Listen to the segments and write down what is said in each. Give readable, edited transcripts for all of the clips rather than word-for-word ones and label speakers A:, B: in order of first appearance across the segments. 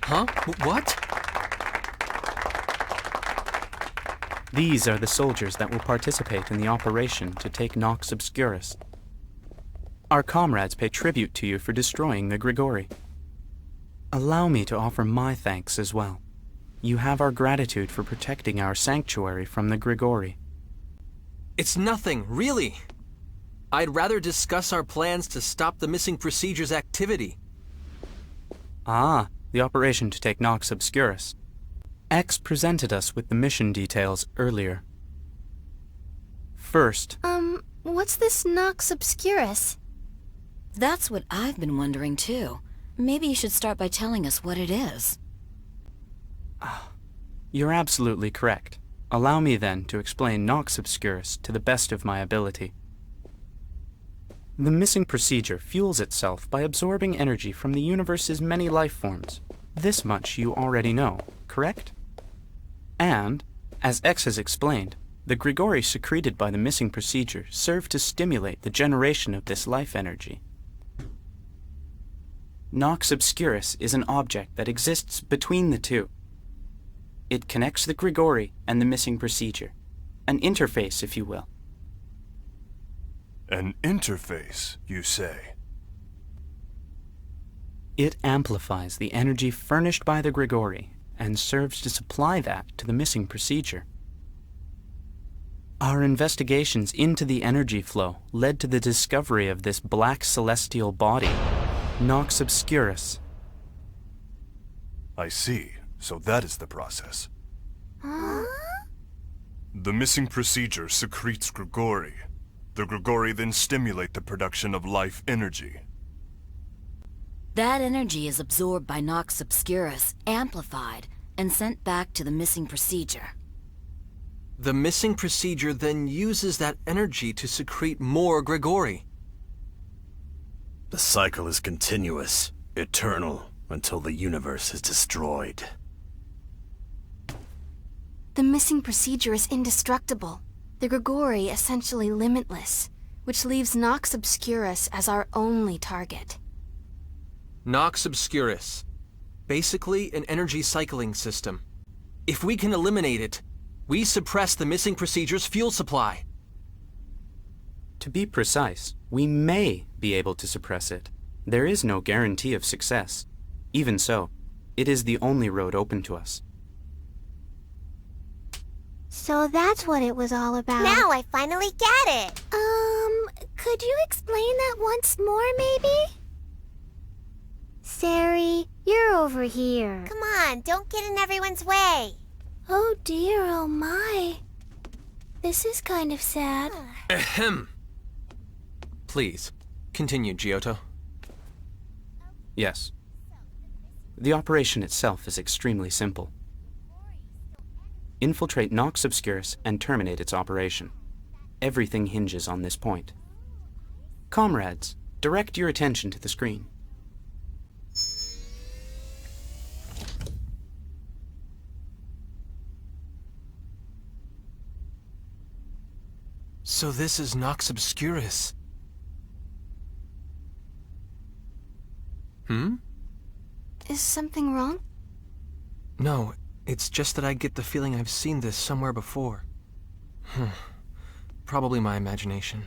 A: Huh? What?
B: These are the soldiers that will participate in the operation to take Nox Obscurus. Our comrades pay tribute to you for destroying the Grigori. Allow me to offer my thanks as well. You have our gratitude for protecting our sanctuary from the Grigori.
A: It's nothing, really. I'd rather discuss our plans to stop the missing procedures activity.
B: Ah, the operation to take Nox Obscurus. X presented us with the mission details earlier. First...
C: what's this Nox Obscurus?
D: That's what I've been wondering too. Maybe you should start by telling us what it is.
B: You're absolutely correct. Allow me then to explain Nox Obscurus to the best of my ability. The missing procedure fuels itself by absorbing energy from the universe's many life forms. This much you already know, correct? And, as X has explained, the Grigori secreted by the missing procedure serve to stimulate the generation of this life energy. Nox Obscurus is an object that exists between the two. It connects the Grigori and the missing procedure. An interface, if you will.
E: An interface, you say?
B: It amplifies the energy furnished by the Grigori and serves to supply that to the missing procedure. Our investigations into the energy flow led to the discovery of this black celestial body, Nox Obscurus.
E: I see. So that is the process.
C: Huh?
E: The missing procedure secretes Grigori. The Grigori then stimulate the production of life energy.
D: That energy is absorbed by Nox Obscurus, amplified, and sent back to the missing procedure.
A: The missing procedure then uses that energy to secrete more Grigori.
F: The cycle is continuous, eternal, until the universe is destroyed.
C: The missing procedure is indestructible. The Grigori essentially limitless, which leaves Nox Obscurus as our only target.
A: Nox Obscurus. Basically an energy cycling system. If we can eliminate it, we suppress the missing procedure's fuel supply.
B: To be precise, we may be able to suppress it. There is no guarantee of success. Even so, it is the only road open to us.
C: So that's what it was all about.
G: Now I finally get it!
C: Could you explain that once more, maybe? Sari, you're over here.
G: Come on, don't get in everyone's way.
C: Oh dear, oh my. This is kind of sad.
A: Ahem. Please, continue, Giotto.
B: Yes. The operation itself is extremely simple. Infiltrate Nox Obscurus and terminate its operation. Everything hinges on this point. Comrades, direct your attention to the screen.
A: So this is Nox Obscurus.
C: Is something wrong?
A: No, it's just that I get the feeling I've seen this somewhere before. Probably my imagination.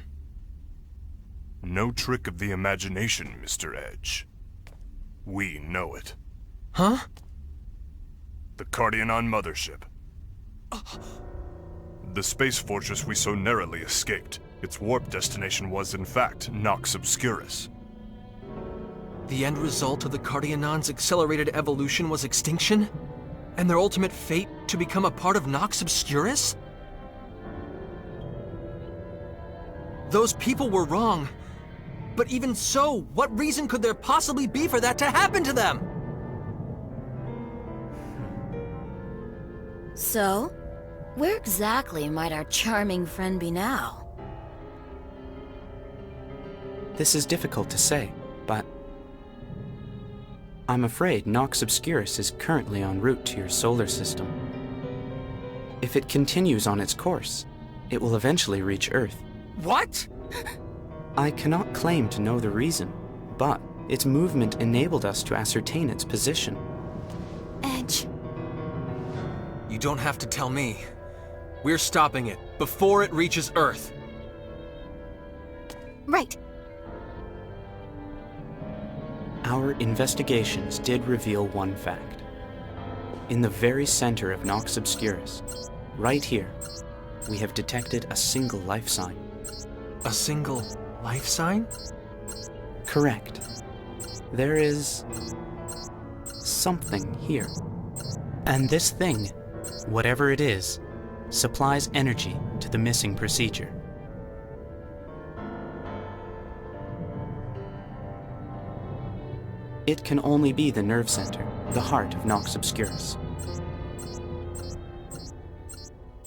E: No trick of the imagination, Mr. Edge. We know it.
A: Huh?
E: The Cardionon mothership. The space fortress we so narrowly escaped. Its warp destination was, in fact, Nox Obscurus.
A: The end result of the Cardionon's accelerated evolution was extinction? And their ultimate fate to become a part of Nox Obscurus? Those people were wrong. But even so, what reason could there possibly be for that to happen to them?
D: So, where exactly might our charming friend be now?
B: This is difficult to say, but I'm afraid Nox Obscurus is currently en route to your solar system. If it continues on its course, it will eventually reach Earth.
A: What?
B: I cannot claim to know the reason, but its movement enabled us to ascertain its position.
C: Edge.
A: You don't have to tell me. We're stopping it before it reaches Earth.
C: Right.
B: Our investigations did reveal one fact. In the very center of Nox Obscurus, right here, we have detected a single life sign.
A: A single life sign?
B: Correct. There is something here. And this thing, whatever it is, supplies energy to the missing procedure. It can only be the nerve center, the heart of Nox Obscurus.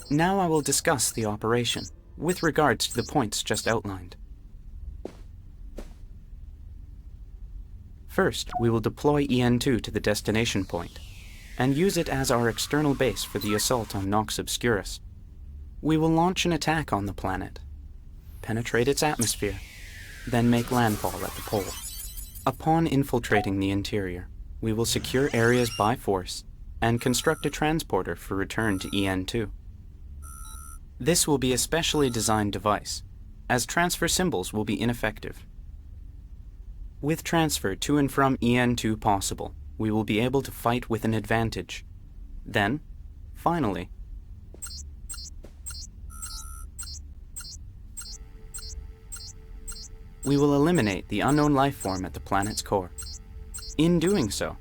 B: Now I will discuss the operation, with regards to the points just outlined. First, we will deploy EN2 to the destination point, and use it as our external base for the assault on Nox Obscurus. We will launch an attack on the planet, penetrate its atmosphere, then make landfall at the pole. Upon infiltrating the interior, we will secure areas by force and construct a transporter for return to EN2. This will be a specially designed device, as transfer symbols will be ineffective. With transfer to and from EN2 possible, we will be able to fight with an advantage. Then, finally, we will eliminate the unknown life form at the planet's core. In doing so,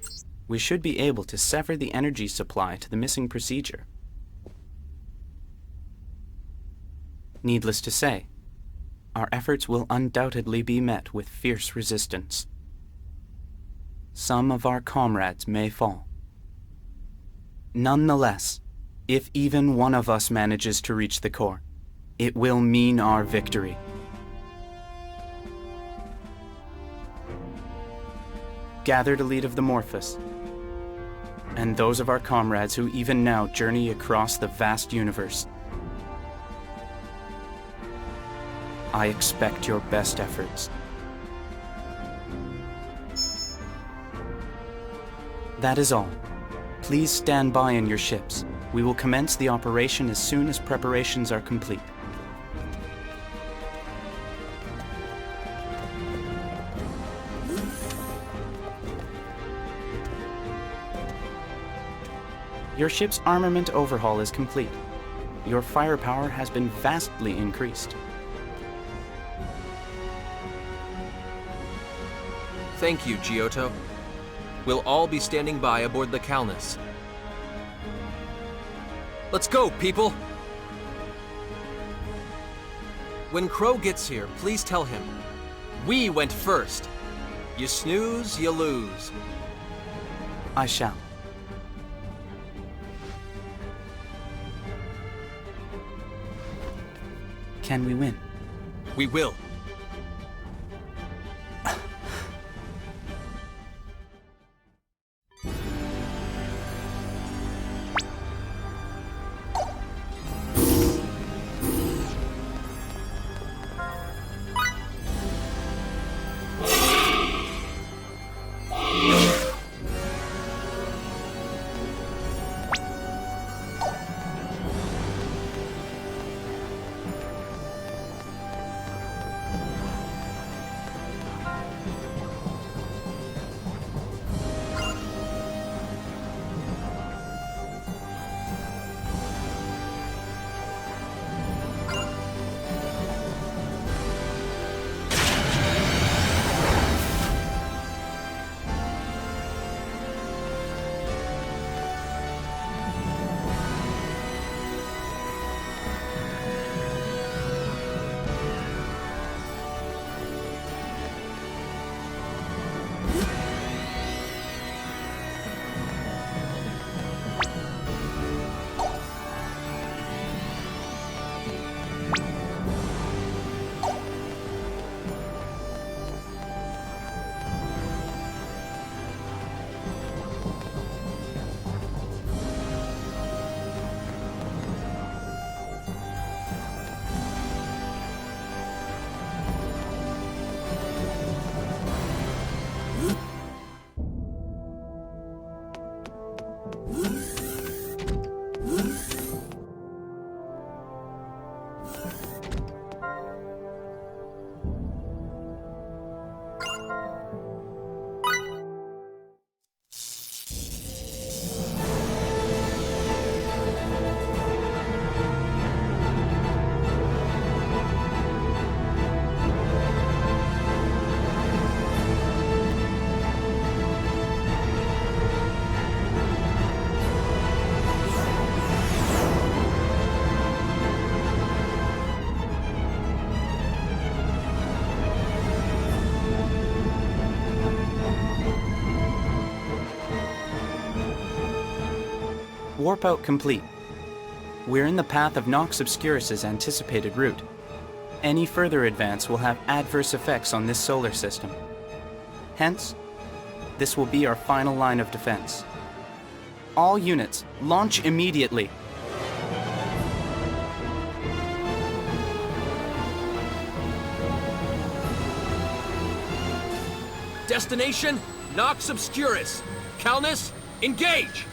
B: we should be able to sever the energy supply to the missing procedure. Needless to say, our efforts will undoubtedly be met with fierce resistance. Some of our comrades may fall. Nonetheless, if even one of us manages to reach the core, it will mean our victory. Gathered elite of the Morphous, and those of our comrades who even now journey across the vast universe, I expect your best efforts. That is all. Please stand by in your ships. We will commence the operation as soon as preparations are complete. Your ship's armament overhaul is complete. Your firepower has been vastly increased.
A: Thank you, Giotto. We'll all be standing by aboard the Calnus. Let's go, people! When Crow gets here, please tell him, we went first. You snooze, you lose.
B: I shall. Can we win?
A: We will.
B: Warp out complete. We're in the path of Nox Obscurus's anticipated route. Any further advance will have adverse effects on this solar system. Hence, this will be our final line of defense. All units, launch immediately.
A: Destination, Nox Obscurus. Calnus, engage!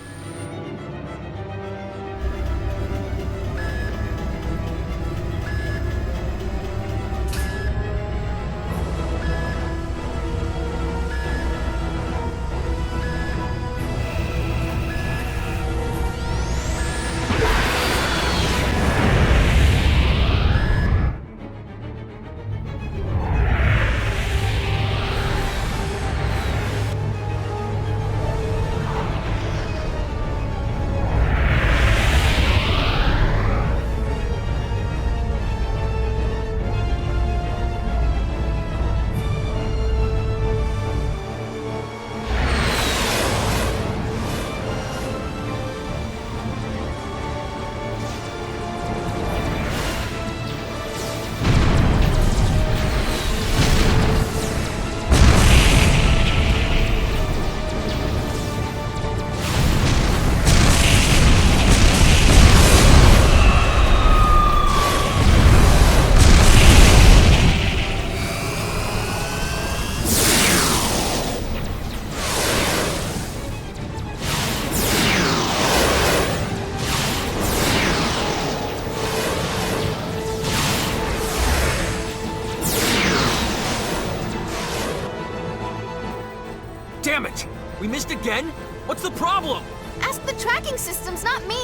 A: Damn it! We missed again? What's the problem?
C: Ask the tracking systems, not me!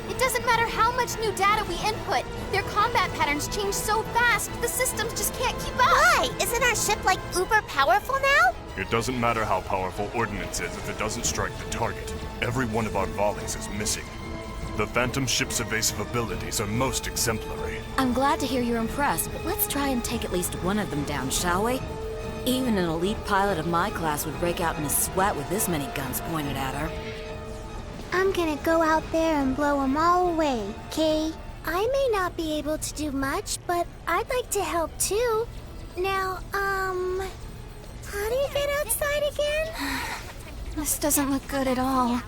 C: It doesn't matter how much new data we input. Their combat patterns change so fast, the systems just can't keep up.
G: Why? Isn't our ship like uber powerful now?
E: It doesn't matter how powerful ordnance is if it doesn't strike the target. Every one of our volleys is missing. The Phantom ship's evasive abilities are most exemplary.
D: I'm glad to hear you're impressed, but let's try and take at least one of them down, shall we? Even an elite pilot of my class would break out in a sweat with this many guns pointed at her.
G: I'm gonna go out there and blow them all away, okay? I may not be able to do much, but I'd like to help too. Now, how do you get outside again?
C: This doesn't look good at all.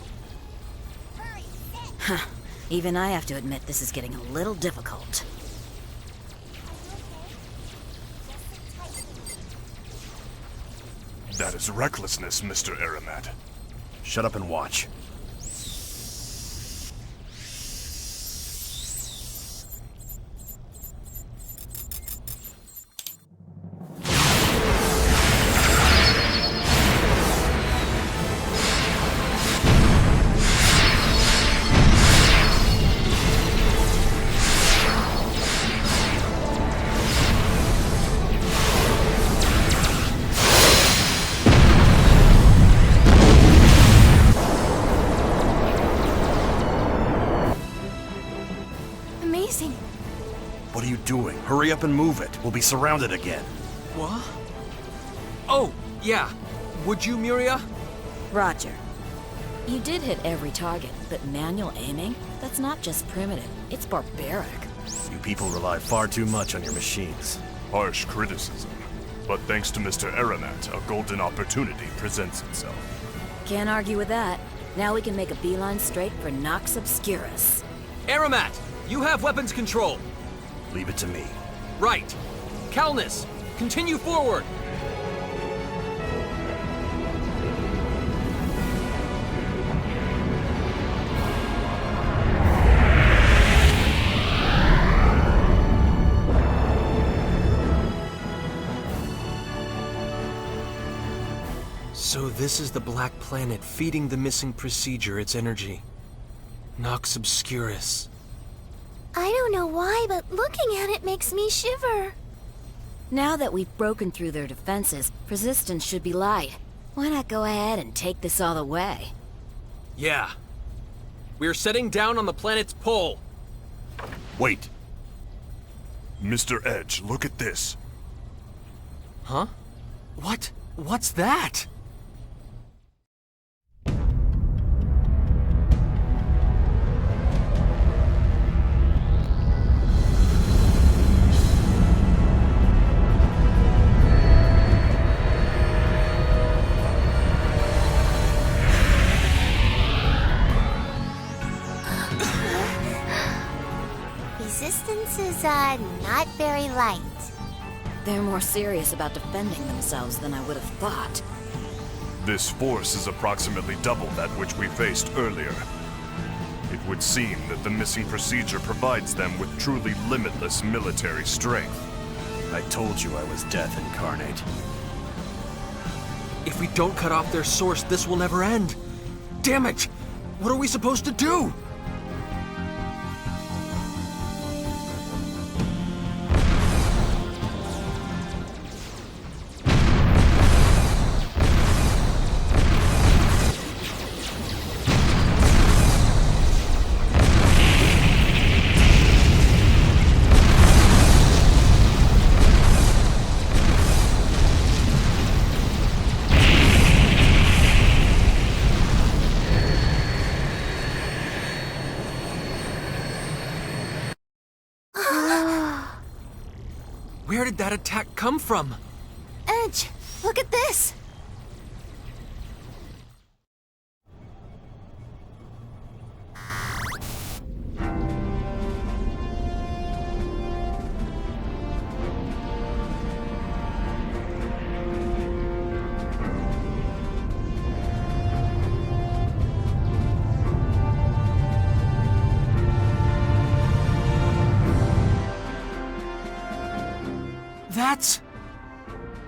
D: Huh. Even I have to admit this is getting a little difficult.
E: That is recklessness, Mr. Aramat.
F: Shut up and watch.
C: Amazing.
F: What are you doing? Hurry up and move it. We'll be surrounded again.
A: What? Oh, yeah. Would you, Miria?
D: Roger. You did hit every target, but manual aiming? That's not just primitive, it's barbaric.
F: You people rely far too much on your machines.
E: Harsh criticism. But thanks to Mr. Aramat, a golden opportunity presents itself.
D: Can't argue with that. Now we can make a beeline straight for Nox Obscurus.
A: Aramat, you have weapons control.
F: Leave it to me.
A: Right. Calnus, continue forward. So this is the Black Planet feeding the missing procedure its energy. Nox Obscurus.
G: I don't know why, but looking at it makes me shiver.
D: Now that we've broken through their defenses, resistance should be light. Why not go ahead and take this all the way?
A: Yeah. We're setting down on the planet's pole.
E: Wait. Mr. Edge, look at this.
A: Huh? What? What's that?
G: Resistance is, not very light.
D: They're more serious about defending themselves than I would have thought.
E: This force is approximately double that which we faced earlier. It would seem that the missing procedure provides them with truly limitless military strength.
F: I told you I was death incarnate.
A: If we don't cut off their source, this will never end. Damn it! What are we supposed to do? Where did that attack come from?
C: Edge, look at this!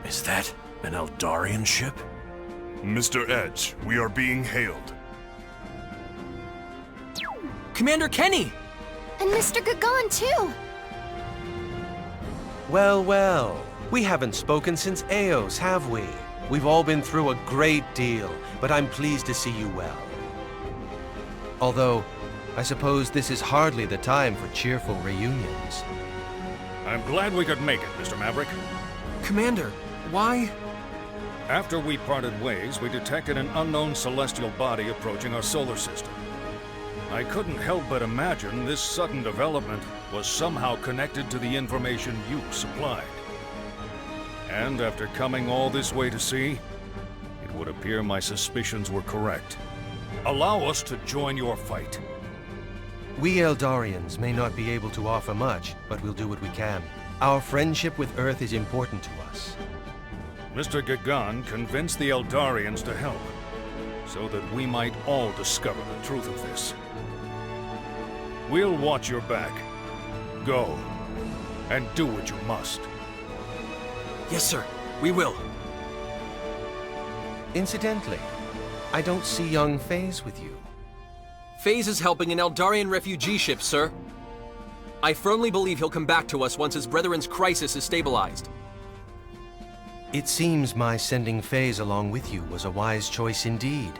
F: Is that an Eldarian ship?
E: Mr. Edge, we are being hailed.
A: Commander Kenny!
C: And Mr. Gagon, too!
H: Well, well. We haven't spoken since Eos, have we? We've all been through a great deal, but I'm pleased to see you well. Although, I suppose this is hardly the time for cheerful reunions.
I: I'm glad we could make it, Mr. Maverick.
A: Commander, why?
I: After we parted ways, we detected an unknown celestial body approaching our solar system. I couldn't help but imagine this sudden development was somehow connected to the information you supplied. And after coming all this way to see, it would appear my suspicions were correct. Allow us to join your fight.
H: We Eldarians may not be able to offer much, but we'll do what we can. Our friendship with Earth is important to us.
I: Mr. Gagan convinced the Eldarians to help, so that we might all discover the truth of this. We'll watch your back. Go, and do what you must.
A: Yes, sir. We will.
H: Incidentally, I don't see young Faze with you.
A: Faze is helping an Eldarian refugee ship, sir. I firmly believe he'll come back to us once his brethren's crisis is stabilized.
H: It seems my sending Faze along with you was a wise choice indeed.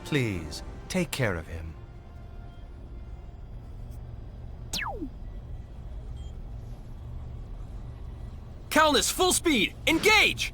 H: Please, take care of him.
A: Calnus, full speed! Engage!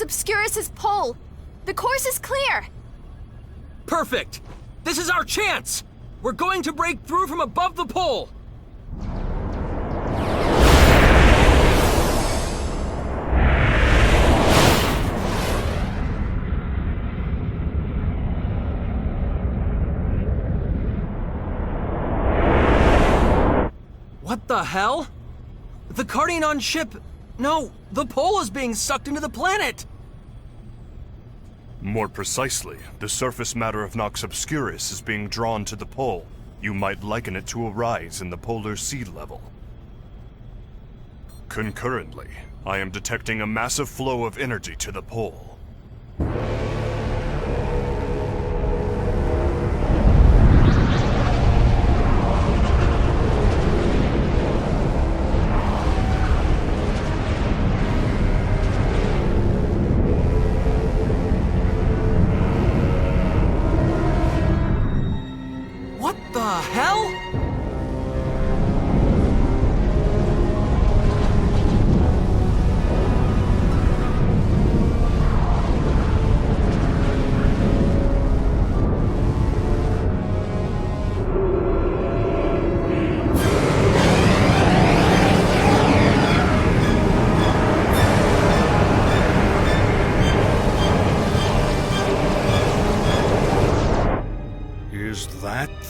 C: Obscurus's pole. The course is clear.
A: Perfect! This is our chance! We're going to break through from above the pole! What the hell? The Cardianon ship... No, the pole is being sucked into the planet!
E: More precisely, the surface matter of Nox Obscurus is being drawn to the pole. You might liken it to a rise in the polar sea level. Concurrently, I am detecting a massive flow of energy to the pole.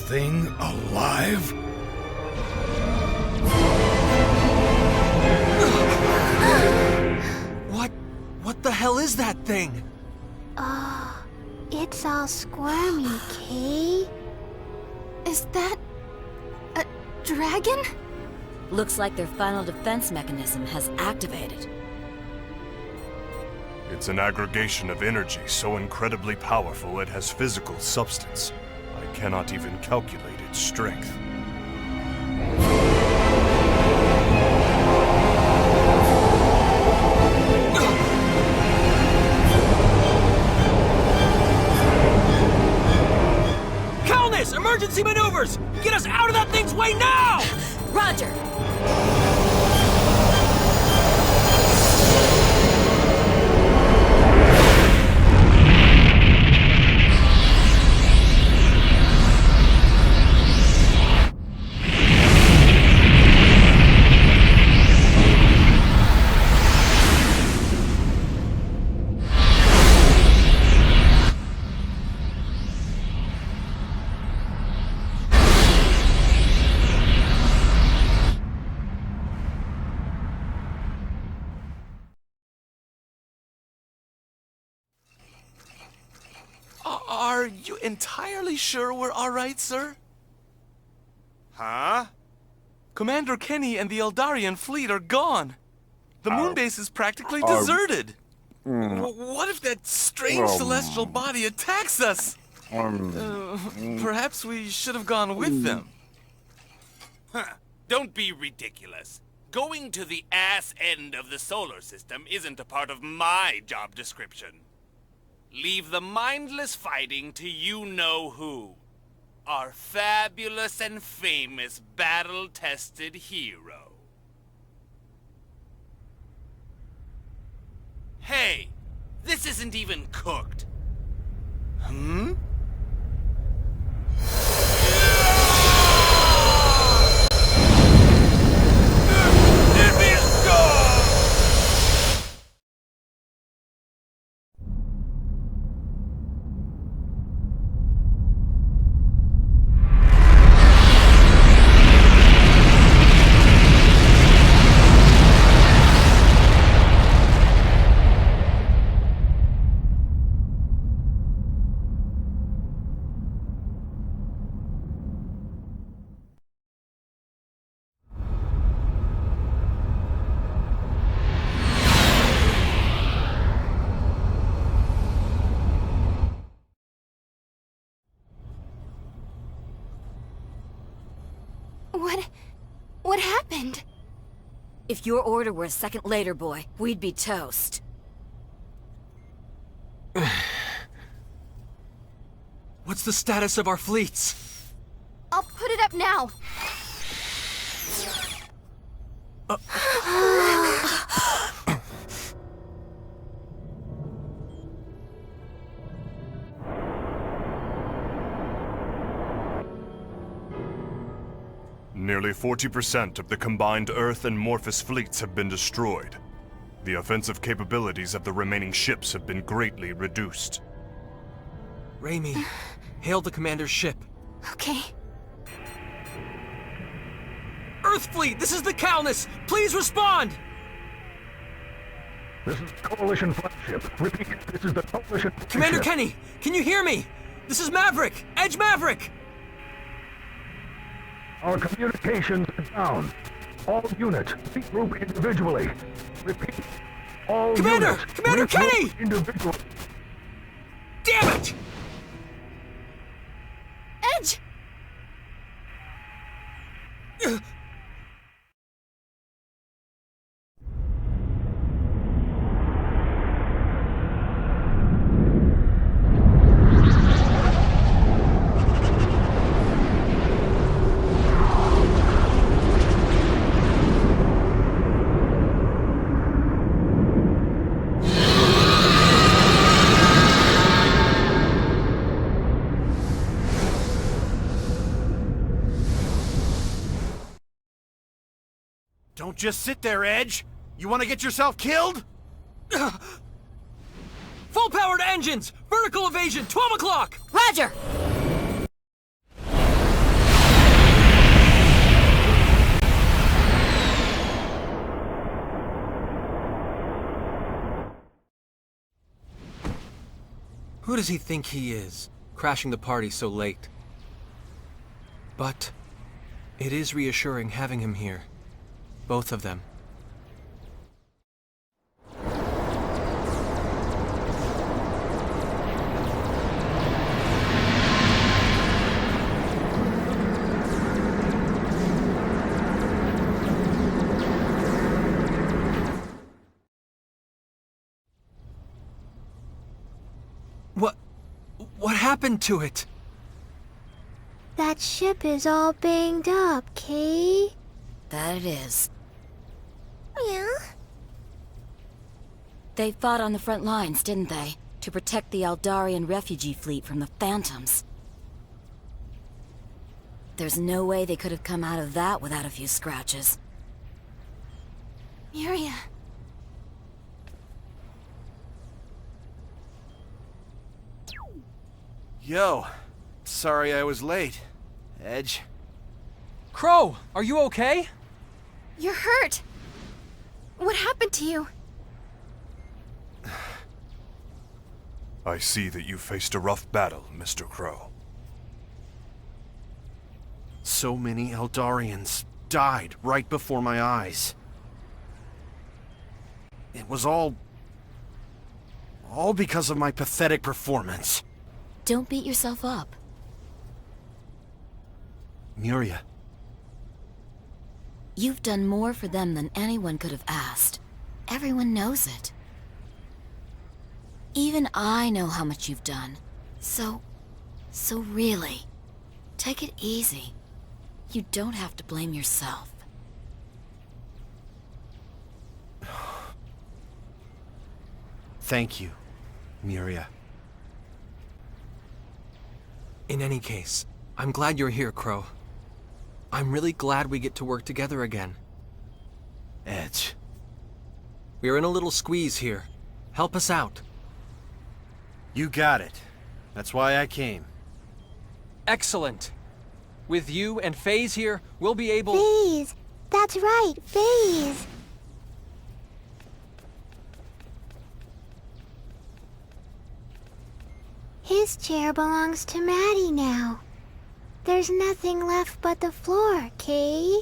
I: Thing alive?
A: What the hell is that thing?
G: It's all squirmy, Kay.
C: Is that a dragon?
D: Looks like their final defense mechanism has activated.
E: It's an aggregation of energy so incredibly powerful it has physical substance. I cannot even calculate its strength.
A: Emergency maneuvers! Get us out of that thing's way now!
D: Roger!
J: Are you entirely sure we're all right, sir? Huh? Commander Kenny and the Eldarian fleet are gone. The moonbase is practically deserted. What if that strange celestial body attacks us? Perhaps we should have gone with them.
K: Don't be ridiculous. Going to the ass end of the solar system isn't a part of my job description. Leave the mindless fighting to you-know-who. Our fabulous and famous battle-tested hero. Hey, this isn't even cooked.
J: Hmm?
C: What happened?
D: If your order were a second later, boy, we'd be toast.
A: What's the status of our fleets?
C: I'll put it up now.
E: Nearly 40% of the combined Earth and Morphous fleets have been destroyed. The offensive capabilities of the remaining ships have been greatly reduced.
A: Raimi, hail the commander's ship.
C: Okay.
A: Earth fleet, this is the Calnus! Please respond!
L: This is Coalition flagship. Repeat, this is the Coalition flagship.
A: Commander Kenny, can you hear me? This is Maverick! Edge Maverick!
L: Our communications are down. All units, regroup individually. Repeat, all
A: Commander!
L: units,
A: Commander
L: regroup
A: Kenny!
L: individually.
A: Damn it!
C: Edge!
F: Don't just sit there, Edge! You want to get yourself killed?
A: Full power to engines! Vertical evasion, 12 o'clock!
D: Roger!
A: Who does he think he is, crashing the party so late? But it is reassuring having him here. Both of them. What happened to it?
G: That ship is all banged up, Kay.
D: That it is.
G: Yeah?
D: They fought on the front lines, didn't they? To protect the Eldarian refugee fleet from the Phantoms. There's no way they could have come out of that without a few scratches.
C: Miria.
H: Yo, sorry I was late. Edge.
A: Crow, are you okay?
C: You're hurt. What happened to you?
E: I see that you faced a rough battle, Mr. Crow.
F: So many Eldarians died right before my eyes. It was all because of my pathetic performance.
D: Don't beat yourself up.
F: Miria.
D: You've done more for them than anyone could have asked. Everyone knows it. Even I know how much you've done. So really, take it easy. You don't have to blame yourself.
F: Thank you, Miria.
A: In any case, I'm glad you're here, Crow. I'm really glad we get to work together again.
F: Edge.
A: We're in a little squeeze here. Help us out.
F: You got it. That's why I came.
A: Excellent. With you and FaZe here, we'll be able...
G: FaZe! That's right, FaZe! His chair belongs to Maddie now. There's nothing left but the floor, Kay.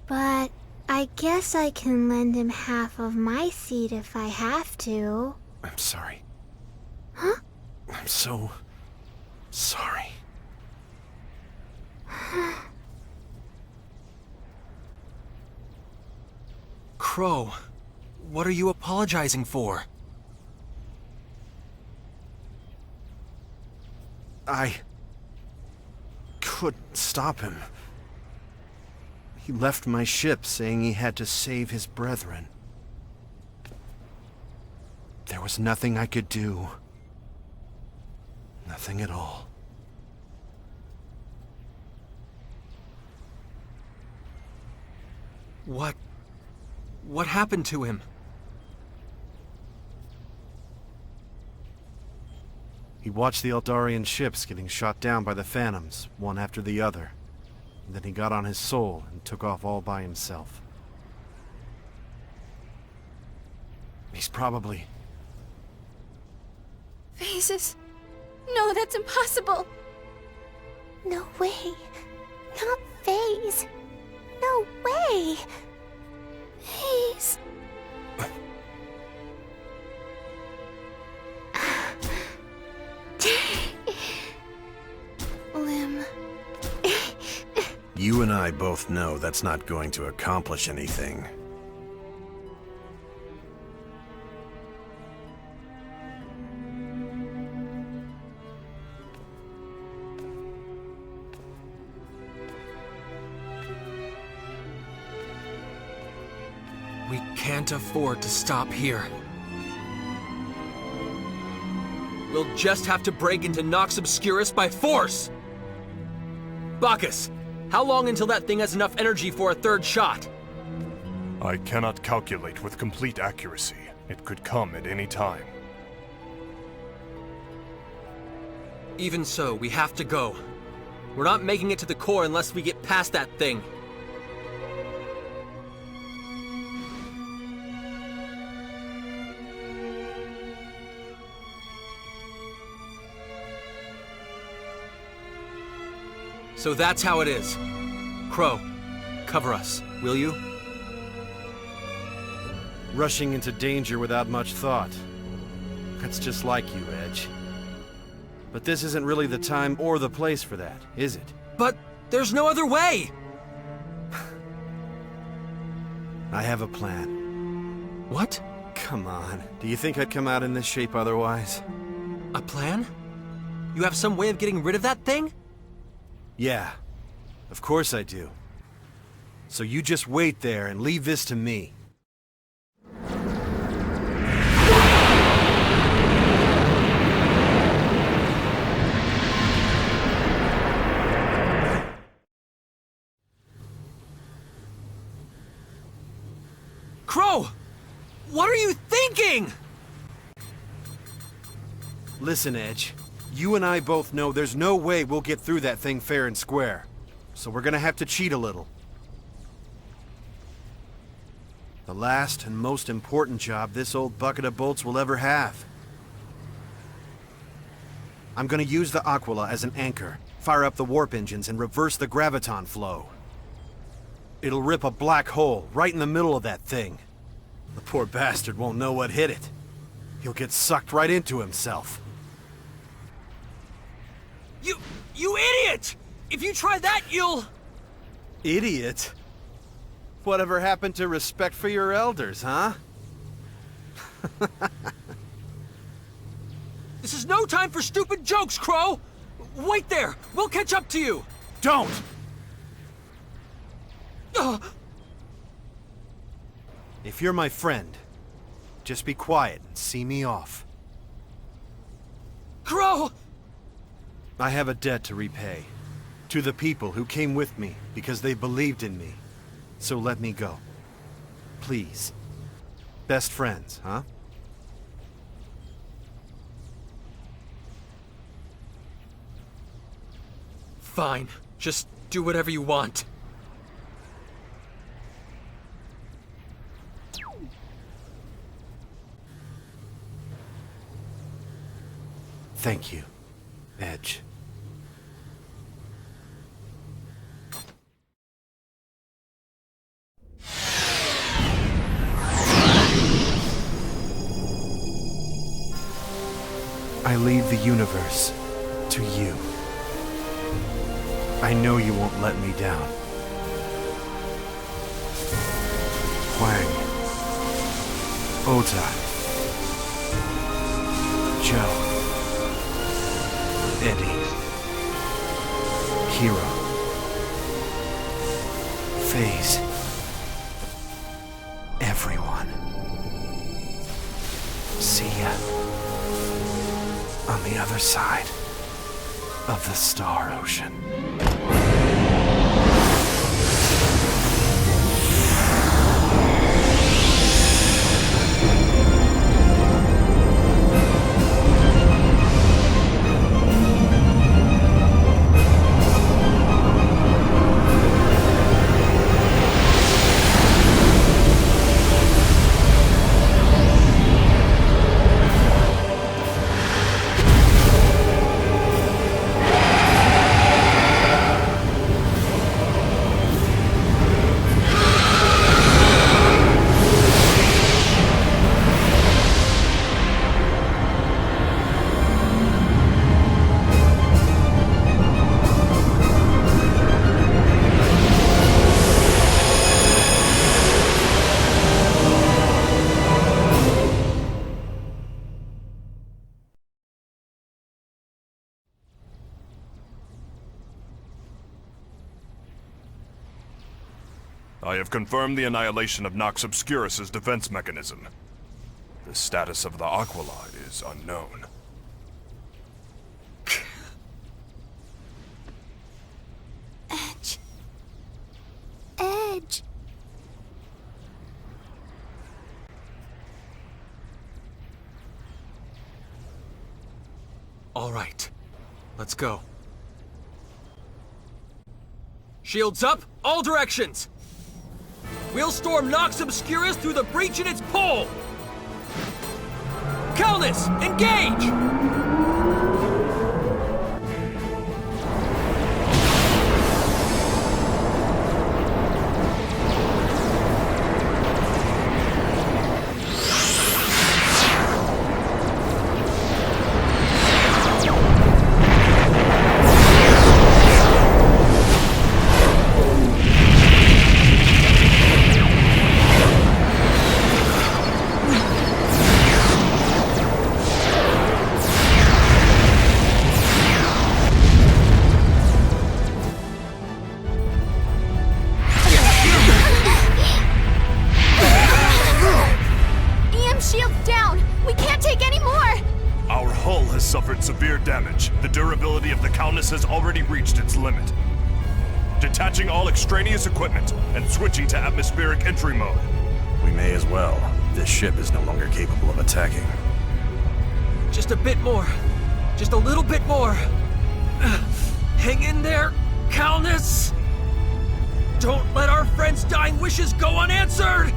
G: But I guess I can lend him half of my seat if I have to.
F: I'm sorry.
G: Huh?
F: I'm so sorry.
A: Crow, what are you apologizing for?
F: I couldn't stop him. He left my ship saying he had to save his brethren. There was nothing I could do. Nothing at all.
A: What happened to him?
F: He watched the Eldarian ships getting shot down by the Phantoms, one after the other. And then he got on his soul and took off all by himself. He's probably...
C: Phases? No, that's impossible.
G: No way. Not FaZe. No way.
C: Please. Lim.
F: You and I both know that's not going to accomplish anything.
A: We can't afford to stop here. We'll just have to break into Nox Obscurus by force! Bacchus, how long until that thing has enough energy for a third shot?
E: I cannot calculate with complete accuracy. It could come at any time.
A: Even so, we have to go. We're not making it to the core unless we get past that thing. So that's how it is. Crow, cover us, will you?
F: Rushing into danger without much thought. That's just like you, Edge. But this isn't really the time or the place for that, is it?
A: But there's no other way!
F: I have a plan.
A: What?
F: Come on. Do you think I'd come out in this shape otherwise?
A: A plan? You have some way of getting rid of that thing?
F: Yeah. Of course I do. So you just wait there and leave this to me.
A: Crow! What are you thinking?
F: Listen, Edge. You and I both know there's no way we'll get through that thing fair and square. So we're gonna have to cheat a little. The last and most important job this old bucket of bolts will ever have. I'm gonna use the Aquila as an anchor, fire up the warp engines, and reverse the graviton flow. It'll rip a black hole right in the middle of that thing. The poor bastard won't know what hit it. He'll get sucked right into himself.
A: You idiot! If you try that, you'll...
F: Idiot? Whatever happened to respect for your elders, huh?
A: This is no time for stupid jokes, Crow! Wait there! We'll catch up to you!
F: Don't! If you're my friend, just be quiet and see me off.
A: Crow!
F: I have a debt to repay. To the people who came with me because they believed in me. So let me go. Please. Best friends, huh?
A: Fine. Just do whatever you want.
F: Thank you, Edge. I leave the universe to you. I know you won't let me down. Huang. Ota. Joe. Eddie. Hero. FaZe. Everyone. See ya. On the other side of the Star Ocean.
E: I have confirmed the annihilation of Nox Obscurus' defense mechanism. The status of the Aquila is unknown.
G: Edge. Edge.
A: All right. Let's go. Shields up, all directions! We'll storm Nox Obscurus through the breach in its pole! Calnus, engage!
E: has suffered severe damage. The durability of the Calnus has already reached its limit. Detaching all extraneous equipment and switching to atmospheric entry mode.
F: We may as well. This ship is no longer capable of attacking.
A: Just a bit more. Just a little bit more. Hang in there, Calnus! Don't let our friends' dying wishes go unanswered!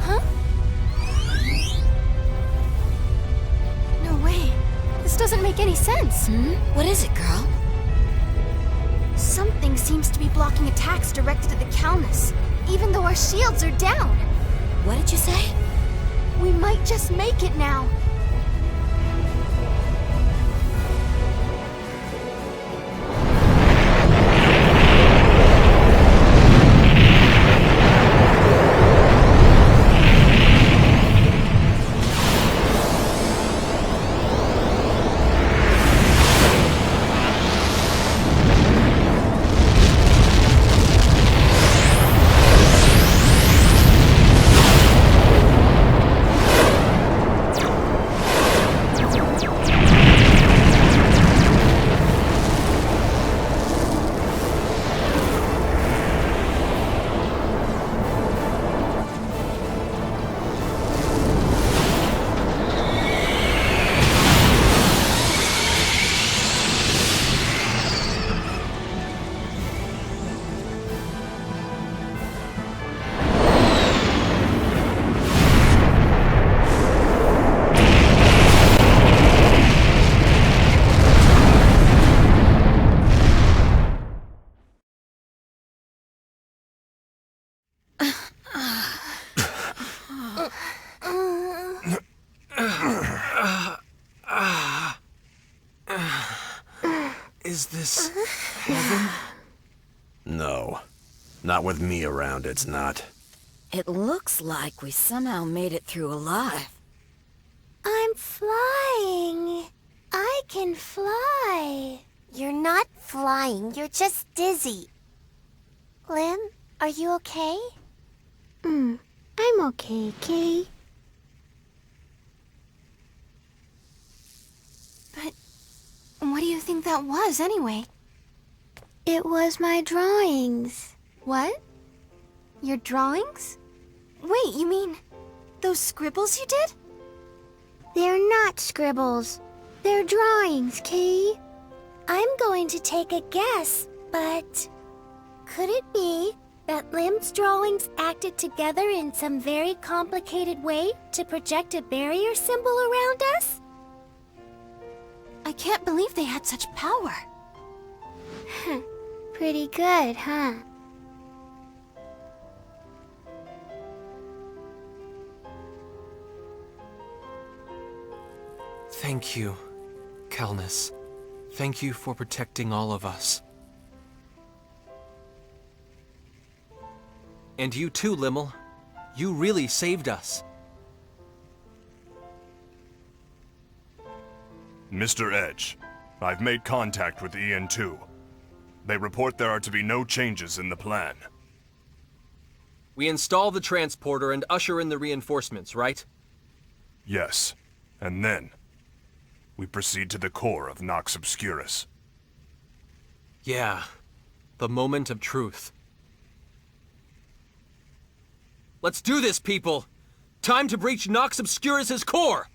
C: Huh? No way. This doesn't make any sense.
D: What is it, girl?
C: Something seems to be blocking attacks directed at the Calnus, even though our shields are down.
D: What did you say?
C: We might just make it now.
A: Is this heaven?
F: No. Not with me around, it's not.
D: It looks like we somehow made it through alive.
G: I'm flying. I can fly. You're not flying, you're just dizzy. Lim, are you okay? I'm okay, Kay.
C: But what do you think that was, anyway?
G: It was my drawings.
C: What? Your drawings? Wait, you mean those scribbles you did?
G: They're not scribbles. They're drawings, Kay. I'm going to take a guess, but could it be that Lim's drawings acted together in some very complicated way to project a barrier symbol around us?
C: I can't believe they had such power.
G: Pretty good, huh?
A: Thank you, Calnus. Thank you for protecting all of us. And you too, Limmel. You really saved us.
E: Mr. Edge, I've made contact with EN2. They report there are to be no changes in the plan.
A: We install the transporter and usher in the reinforcements, right?
E: Yes. And then, we proceed to the core of Nox Obscurus.
A: Yeah. The moment of truth. Let's do this, people! Time to breach Nox Obscurus' core!